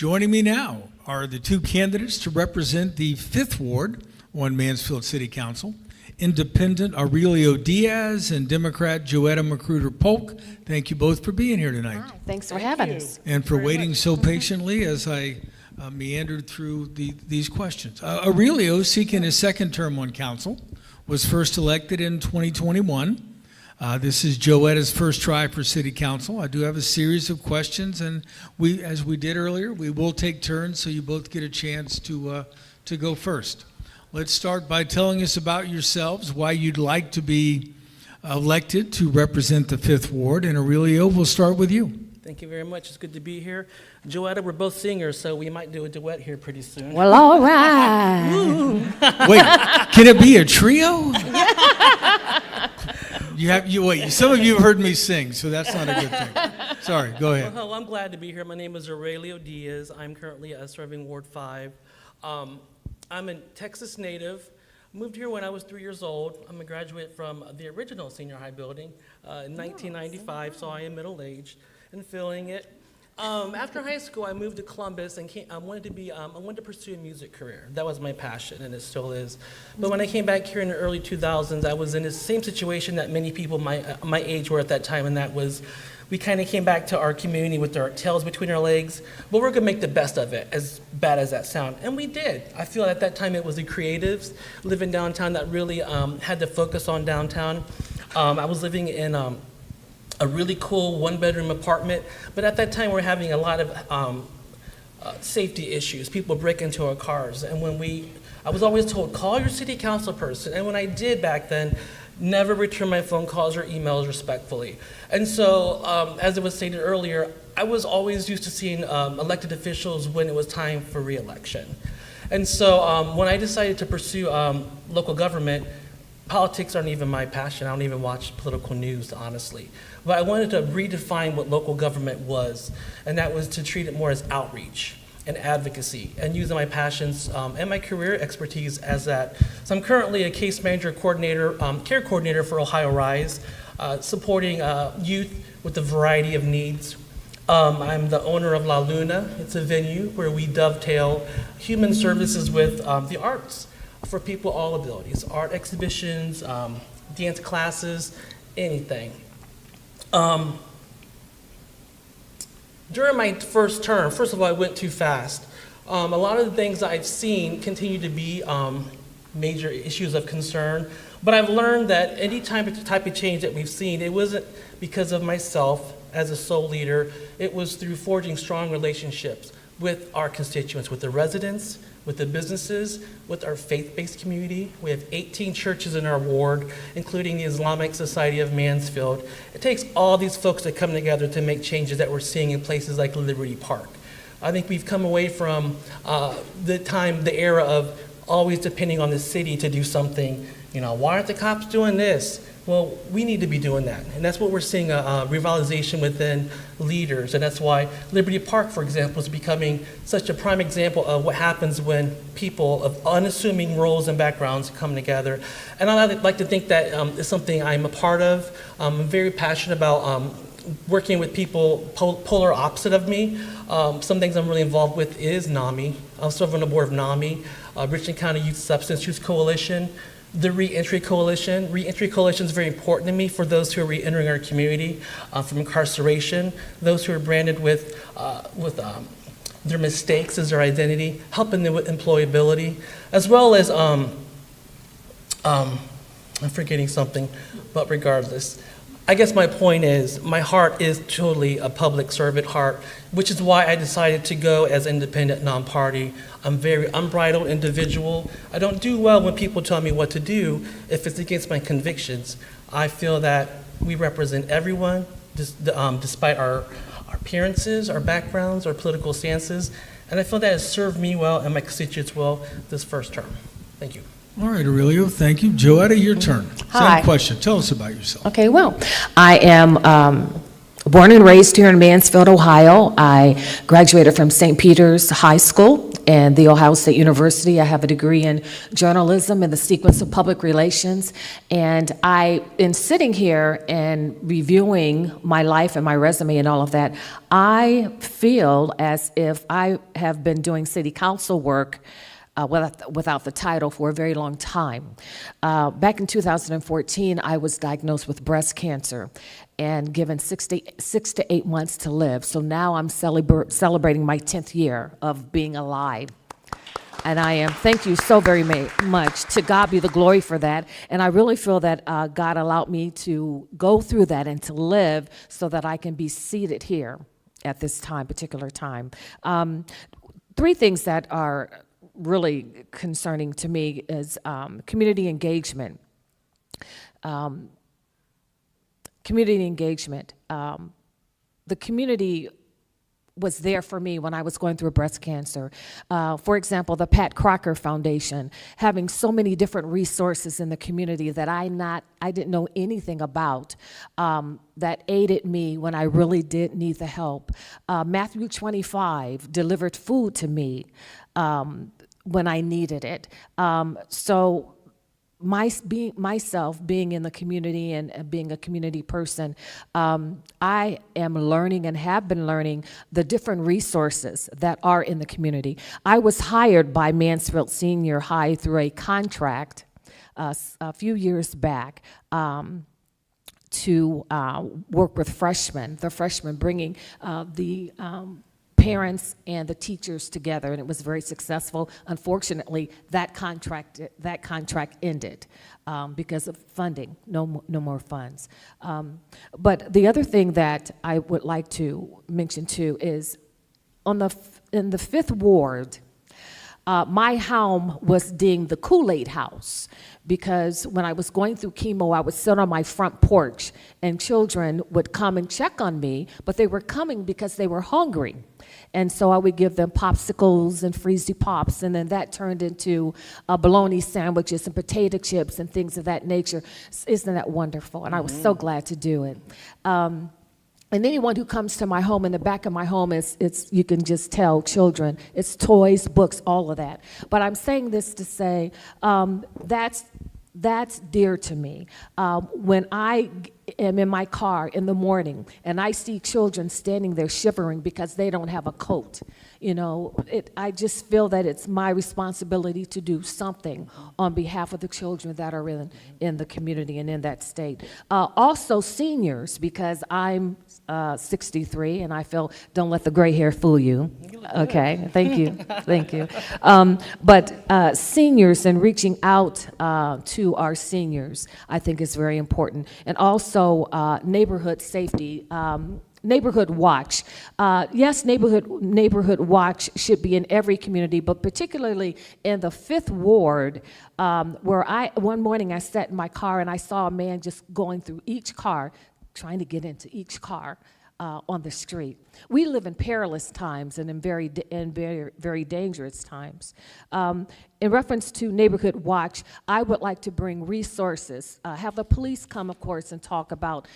Joining me now are the two candidates to represent the 5th Ward on Mansfield City Council, Independent Aurelio Diaz and Democrat Joetta McCruter-Polk. Thank you both for being here tonight. Hi, thanks for having us. And for waiting so patiently as I meandered through these questions. Aurelio, seeking his second term on council, was first elected in 2021. This is Joetta's first try for City Council. I do have a series of questions, and as we did earlier, we will take turns so you both get a chance to go first. Let's start by telling us about yourselves, why you'd like to be elected to represent the 5th Ward. And Aurelio, we'll start with you. Thank you very much. It's good to be here. Joetta, we're both singers, so we might do a duet here pretty soon. Well, all right. Wait, can it be a trio? Some of you have heard me sing, so that's not a good thing. Sorry, go ahead. Well, I'm glad to be here. My name is Aurelio Diaz. I'm currently serving Ward 5. I'm a Texas native. Moved here when I was 3 years old. I'm a graduate from the original senior high building in 1995, so I am middle-aged and feeling it. After high school, I moved to Columbus and I wanted to pursue a music career. That was my passion, and it still is. But when I came back here in the early 2000s, I was in the same situation that many people my age were at that time, and that was we kind of came back to our community with our tails between our legs, but we're gonna make the best of it, as bad as that sound. And we did. I feel at that time it was the creatives living downtown that really had to focus on downtown. I was living in a really cool one-bedroom apartment, but at that time we were having a lot of safety issues. People break into our cars, and I was always told, call your city council person, and when I did back then, never return my phone calls or emails respectfully. And so, as it was stated earlier, I was always used to seeing elected officials when it was time for re-election. And so when I decided to pursue local government, politics aren't even my passion. I don't even watch political news, honestly. But I wanted to redefine what local government was, and that was to treat it more as outreach and advocacy, and using my passions and my career expertise as that. So I'm currently a case manager coordinator, care coordinator for Ohio Rise, supporting youth with a variety of needs. I'm the owner of La Luna. It's a venue where we dovetail human services with the arts for people all abilities, art exhibitions, dance classes, anything. During my first term, first of all, I went too fast. A lot of the things I've seen continue to be major issues of concern, but I've learned that any type of change that we've seen, it wasn't because of myself as a sole leader. It was through forging strong relationships with our constituents, with the residents, with the businesses, with our faith-based community. We have 18 churches in our ward, including the Islamic Society of Mansfield. It takes all these folks to come together to make changes that we're seeing in places like Liberty Park. I think we've come away from the era of always depending on the city to do something. Why aren't the cops doing this? Well, we need to be doing that. And that's what we're seeing, a revitalization within leaders. And that's why Liberty Park, for example, is becoming such a prime example of what happens when people of unassuming roles and backgrounds come together. And I like to think that is something I'm a part of. I'm very passionate about working with people polar opposite of me. Some things I'm really involved with is NAMI. I'm serving on the board of NAMI, Richland County Youth Substance Use Coalition. The Reentry Coalition. Reentry Coalition is very important to me for those who are reentering our community from incarceration, those who are branded with their mistakes as their identity, helping them with employability, as well as, I'm forgetting something, but regardless. I guess my point is, my heart is truly a public servant heart, which is why I decided to go as independent, non-party. I'm a very unbridled individual. I don't do well when people tell me what to do if it's against my convictions. I feel that we represent everyone, despite our appearances, our backgrounds, our political stances, and I feel that has served me well and my constituents well this first term. Thank you. All right, Aurelio, thank you. Joetta, your turn. Hi. Same question. Tell us about yourself. Okay, well, I am born and raised here in Mansfield, Ohio. I graduated from St. Peter's High School in The Ohio State University. I have a degree in journalism in the sequence of public relations. And in sitting here and reviewing my life and my resume and all of that, I feel as if I have been doing city council work without the title for a very long time. Back in 2014, I was diagnosed with breast cancer and given 6 to 8 months to live. So now I'm celebrating my 10th year of being alive. And I am, thank you so very much. To God be the glory for that. And I really feel that God allowed me to go through that and to live so that I can be seated here at this particular time. 3 things that are really concerning to me is community engagement. Community engagement. The community was there for me when I was going through breast cancer. For example, the Pat Crocker Foundation, having so many different resources in the community that I didn't know anything about, that aided me when I really did need the help. Matthew 25 delivered food to me when I needed it. So myself being in the community and being a community person, I am learning and have been learning the different resources that are in the community. I was hired by Mansfield Senior High through a contract a few years back to work with the freshmen bringing the parents and the teachers together, and it was very successful. Unfortunately, that contract ended because of funding, no more funds. But the other thing that I would like to mention too is in the 5th Ward, my home was deemed the Kool-Aid house because when I was going through chemo, I would sit on my front porch and children would come and check on me, but they were coming because they were hungry. And so I would give them popsicles and Freezy Pops, and then that turned into bologna sandwiches and potato chips and things of that nature. Isn't that wonderful? And I was so glad to do it. And anyone who comes to my home, in the back of my home, it's you can just tell children. It's toys, books, all of that. But I'm saying this to say that's dear to me. When I am in my car in the morning and I see children standing there shivering because they don't have a coat, I just feel that it's my responsibility to do something on behalf of the children that are in the community and in that state. Also seniors, because I'm 63 and I feel, don't let the gray hair fool you. Okay, thank you, thank you. But seniors and reaching out to our seniors, I think is very important. And also neighborhood safety, neighborhood watch. Yes, neighborhood watch should be in every community, but particularly in the 5th Ward, where one morning I sat in my car and I saw a man just going through each car, trying to get into each car on the street. We live in perilous times and in very dangerous times. In reference to neighborhood watch, I would like to bring resources, have the police come, of course, and talk about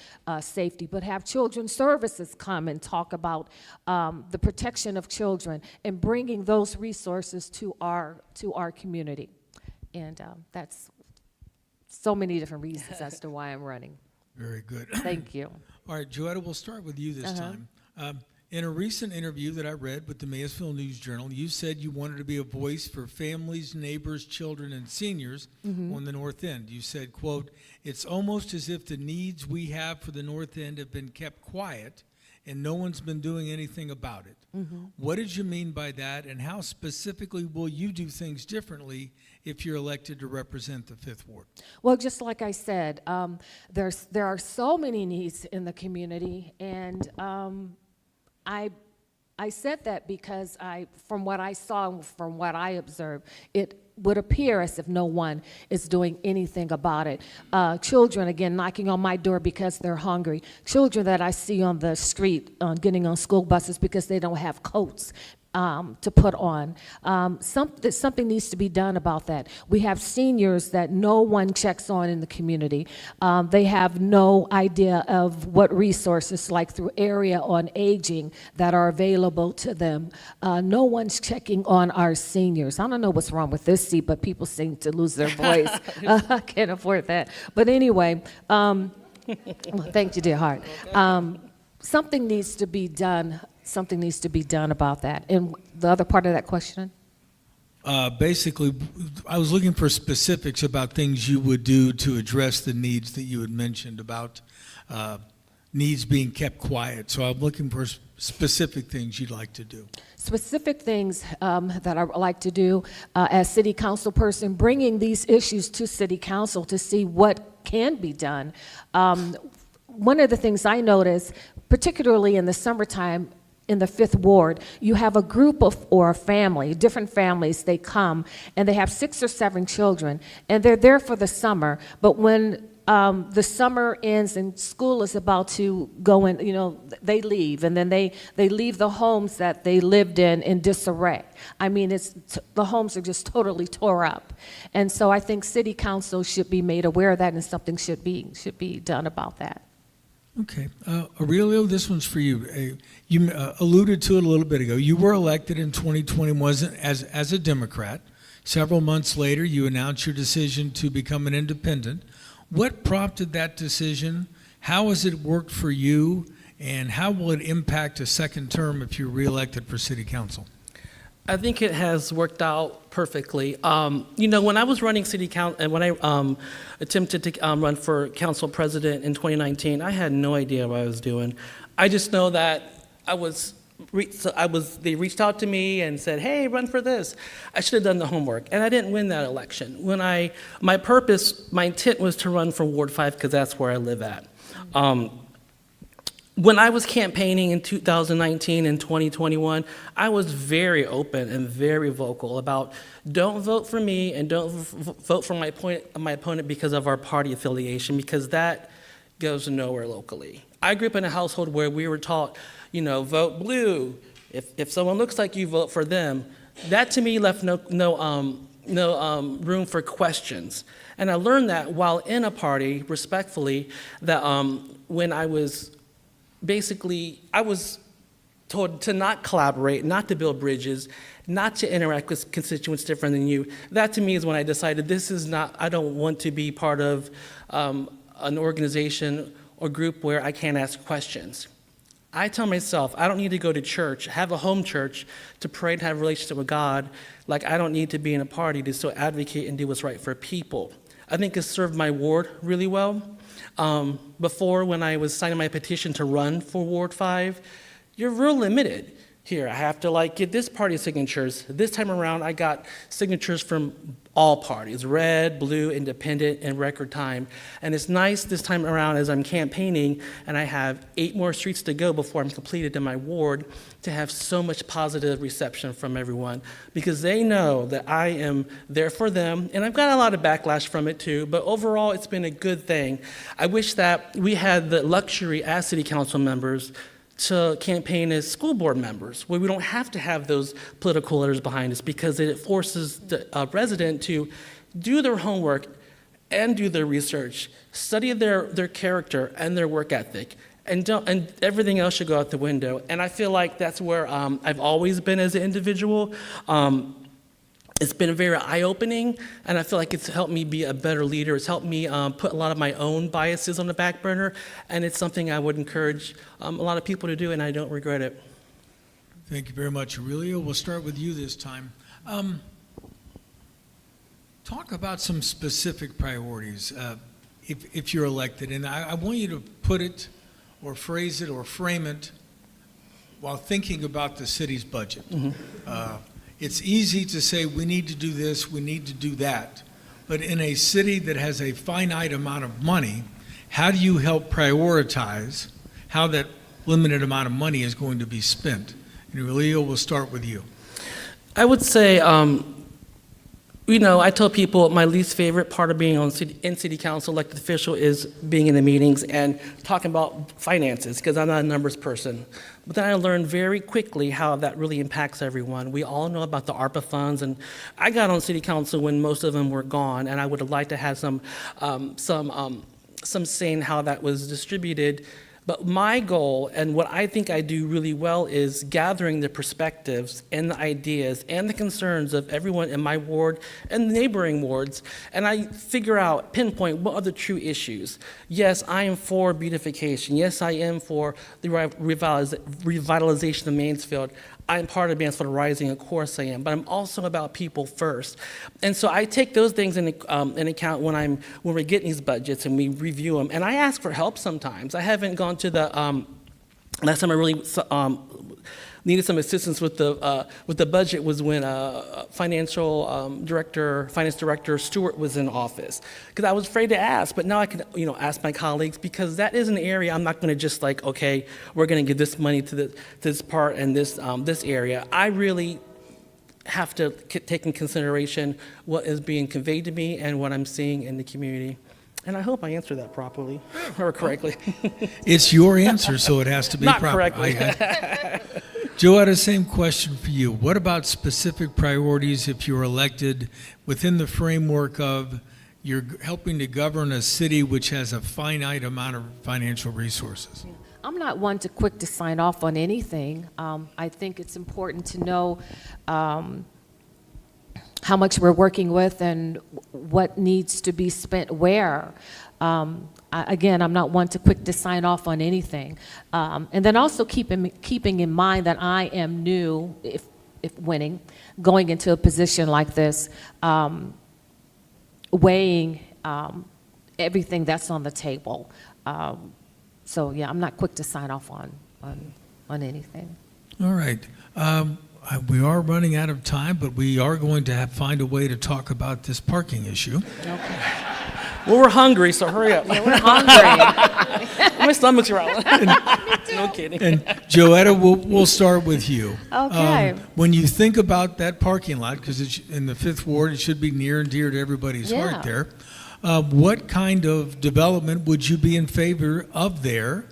safety, but have children's services come and talk about the protection of children and bringing those resources to our community. And that's so many different reasons as to why I'm running. Very good. Thank you. All right, Joetta, we'll start with you this time. In a recent interview that I read with the Mansfield News Journal, you said you wanted to be a voice for families, neighbors, children, and seniors on the North End. You said, quote, "It's almost as if the needs we have for the North End have been kept quiet and no one's been doing anything about it." What did you mean by that, and how specifically will you do things differently if you're elected to represent the 5th Ward? Well, just like I said, there are so many needs in the community, and I said that because from what I saw, from what I observed, it would appear as if no one is doing anything about it. Children, again, knocking on my door because they're hungry. Children that I see on the street getting on school buses because they don't have coats. to put on. Something needs to be done about that. We have seniors that no one checks on in the community. They have no idea of what resources, like through Area on Aging, that are available to them. No one's checking on our seniors. I don't know what's wrong with this seat, but people seem to lose their voice. I can't afford that. But anyway, well, thank you, dear heart. Something needs to be done. Something needs to be done about that. And the other part of that question? Basically, I was looking for specifics about things you would do to address the needs that you had mentioned about needs being kept quiet. So I'm looking for specific things you'd like to do. Specific things that I would like to do as city council person, bringing these issues to city council to see what can be done. One of the things I notice, particularly in the summertime, in the 5th Ward, you have a group of, or a family, different families, they come, and they have 6 or 7 children, and they're there for the summer, but when the summer ends and school is about to go in, they leave, and then they leave the homes that they lived in disarray. I mean, the homes are just totally tore up. And so I think city council should be made aware of that, and something should be done about that. Okay. Aurelio, this one's for you. You alluded to it a little bit ago. You were elected in 2021 as a Democrat. Several months later, you announced your decision to become an independent. What prompted that decision? How has it worked for you? And how will it impact a second term if you're reelected for city council? I think it has worked out perfectly. When I was running city council, and when I attempted to run for council president in 2019, I had no idea what I was doing. I just know that they reached out to me and said, "Hey, run for this." I should have done the homework, and I didn't win that election. My intent was to run for Ward 5 because that's where I live at. When I was campaigning in 2019 and 2021, I was very open and very vocal about don't vote for me and don't vote for my opponent because of our party affiliation, because that goes nowhere locally. I grew up in a household where we were taught, vote blue. If someone looks like you, vote for them. That to me left no room for questions. And I learned that while in a party, respectfully, that when I was told to not collaborate, not to build bridges, not to interact with constituents different than you. That to me is when I decided I don't want to be part of an organization or group where I can't ask questions. I tell myself, I don't need to go to church, have a home church to pray and have a relationship with God. Like I don't need to be in a party to still advocate and do what's right for people. I think it's served my ward really well. Before, when I was signing my petition to run for Ward 5, you're real limited. Here, I have to get this party signatures. This time around, I got signatures from all parties, red, blue, independent, in record time. And it's nice this time around as I'm campaigning and I have 8 more streets to go before I'm completed in my ward to have so much positive reception from everyone because they know that I am there for them. And I've got a lot of backlash from it too, but overall it's been a good thing. I wish that we had the luxury as city council members to campaign as school board members, where we don't have to have those political letters behind us because it forces the resident to do their homework and do their research, study their character and their work ethic, and everything else should go out the window. And I feel like that's where I've always been as an individual. It's been very eye-opening, and I feel like it's helped me be a better leader. It's helped me put a lot of my own biases on the back burner, and it's something I would encourage a lot of people to do, and I don't regret it. Thank you very much, Aurelio. We'll start with you this time. Talk about some specific priorities if you're elected, and I want you to put it or phrase it or frame it while thinking about the city's budget. Mm-hmm. It's easy to say we need to do this, we need to do that, but in a city that has a finite amount of money, how do you help prioritize how that limited amount of money is going to be spent? And Aurelio, we'll start with you. I would say You know, I tell people my least favorite part of being in city council elected official is being in the meetings and talking about finances, because I'm not a numbers person. But then I learned very quickly how that really impacts everyone. We all know about the ARPA funds, and I got on city council when most of them were gone, and I would have liked to have some say in how that was distributed. But my goal, and what I think I do really well, is gathering the perspectives and the ideas and the concerns of everyone in my ward and the neighboring wards, and I pinpoint what are the true issues. Yes, I am for beautification. Yes, I am for the revitalization of Mansfield. I'm part of Mansfield Rising, of course I am, but I'm also about people first. And so I take those things in account when we're getting these budgets and we review them. And I ask for help sometimes. I haven't gone to the, last time I really needed some assistance with the budget was when finance director Stewart was in office, because I was afraid to ask, but now I can ask my colleagues, because that is an area I'm not going to just like, okay, we're going to give this money to this part and this area. I really have to take in consideration what is being conveyed to me and what I'm seeing in the community. And I hope I answered that properly or correctly. It's your answer, so it has to be Not proper. correctly. Joetta, same question for you. What about specific priorities if you're elected within the framework of you're helping to govern a city which has a finite amount of financial resources? I'm not one to quick to sign off on anything. I think it's important to know how much we're working with and what needs to be spent where. Again, I'm not one to quick to sign off on anything. And then also keeping in mind that I am new, if winning, going into a position like this, weighing everything that's on the table. So yeah, I'm not quick to sign off on anything. All right. We are running out of time, but we are going to find a way to talk about this parking issue. Okay. Well, we're hungry, so hurry up. Yeah, we're hungry. My stomach's growling. No kidding. And Joetta, we'll start with you. Okay. When you think about that parking lot, because it's in the 5th Ward, it should be near and dear to everybody's heart there. What kind of development would you be in favor of there?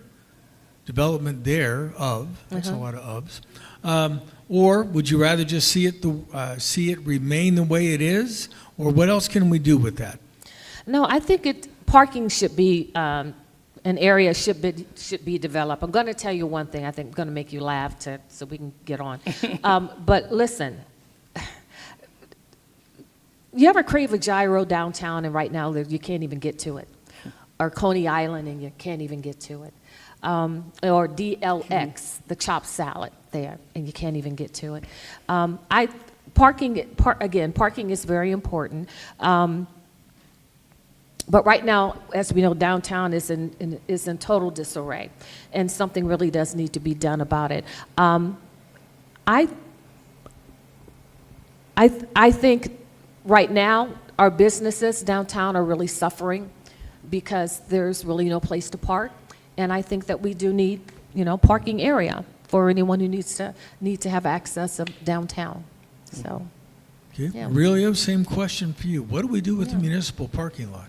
Development there of, that's a lot of ofs. Or would you rather just see it remain the way it is? Or what else can we do with that? No, I think parking should be, an area should be developed. I'm going to tell you one thing. I think I'm going to make you laugh so we can get on. But listen, you ever crave a gyro downtown and right now you can't even get to it? Or Coney Island and you can't even get to it? Or DLX, the chopped salad there, and you can't even get to it. Parking is very important. But right now, as we know, downtown is in total disarray, and something really does need to be done about it. I think right now our businesses downtown are really suffering because there's really no place to park. And I think that we do need, parking area for anyone who needs to have access of downtown. So, Okay. Yeah. Aurelio, same question for you. What do we do with the municipal parking lot?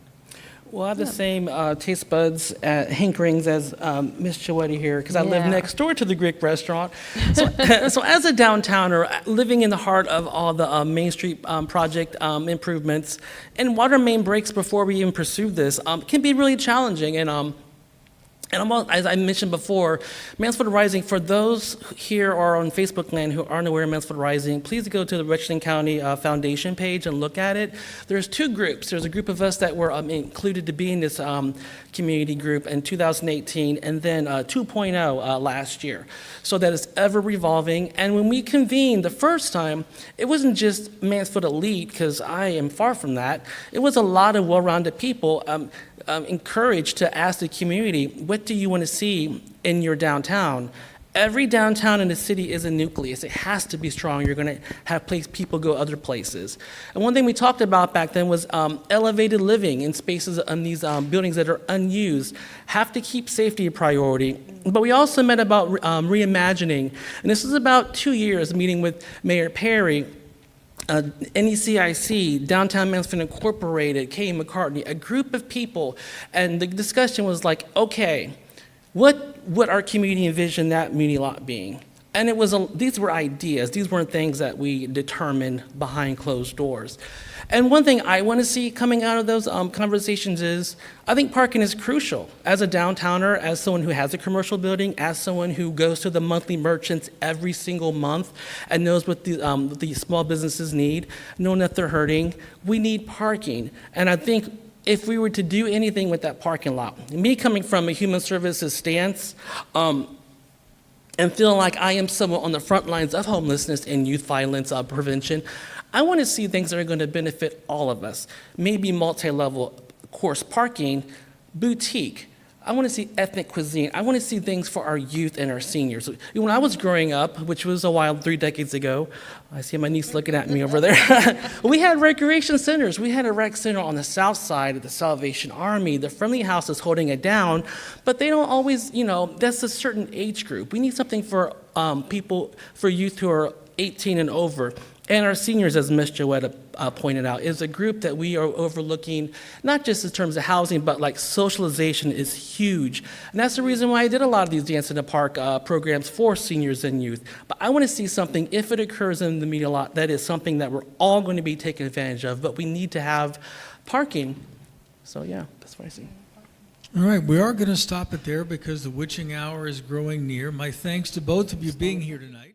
Well, I have the same taste buds, hankerings as Miss Joetta here, because I live next door to the Greek restaurant. So, so as a downtowner, living in the heart of all the Main Street project improvements, and water main breaks before we even pursue this can be really challenging. And as I mentioned before, Mansfield Rising, for those here or on Facebook land who aren't aware of Mansfield Rising, please go to the Richland County Foundation page and look at it. There's 2 groups. There's a group of us that were included to be in this community group in 2018, and then 2.0 last year. So that is ever revolving. And when we convened the first time, it wasn't just Mansfield elite, because I am far from that. It was a lot of well-rounded people encouraged to ask the community, what do you want to see in your downtown? Every downtown in the city is a nucleus. It has to be strong. You're going to have people go other places. And one thing we talked about back then was elevated living in spaces in these buildings that are unused. Have to keep safety a priority. But we also met about reimagining. And this was about 2 years meeting with Mayor Perry. NECIC, Downtown Mansfield Incorporated, K. McCartney, a group of people, and the discussion was like, okay, what would our community envision that community lot being? And it was these were ideas. These weren't things that we determined behind closed doors. And one thing I want to see coming out of those conversations is, I think parking is crucial. As a downtowner, as someone who has a commercial building, as someone who goes to the monthly merchants every single month and knows what the small businesses need, knowing that they're hurting, we need parking. And I think if we were to do anything with that parking lot, me coming from a human services stance, and feeling like I am someone on the front lines of homelessness and youth violence prevention, I want to see things that are going to benefit all of us. Maybe multi-level course parking, boutique. I want to see ethnic cuisine. I want to see things for our youth and our seniors. When I was growing up, which was a while, 3 decades ago, I see my niece looking at me over there. We had recreation centers. We had a rec center on the south side of the Salvation Army. The Friendly House is holding it down, but they don't always, that's a certain age group. We need something for for youth who are 18 and over. And our seniors, as Ms. Joetta pointed out, is a group that we are overlooking, not just in terms of housing, but like socialization is huge. And that's the reason why I did a lot of these Dance in the Park programs for seniors and youth. But I want to see something, if it occurs in the media lot, that is something that we're all going to be taking advantage of, but we need to have parking. So yeah, that's what I see. All right, we are going to stop it there because the witching hour is growing near. My thanks to both of you being here tonight.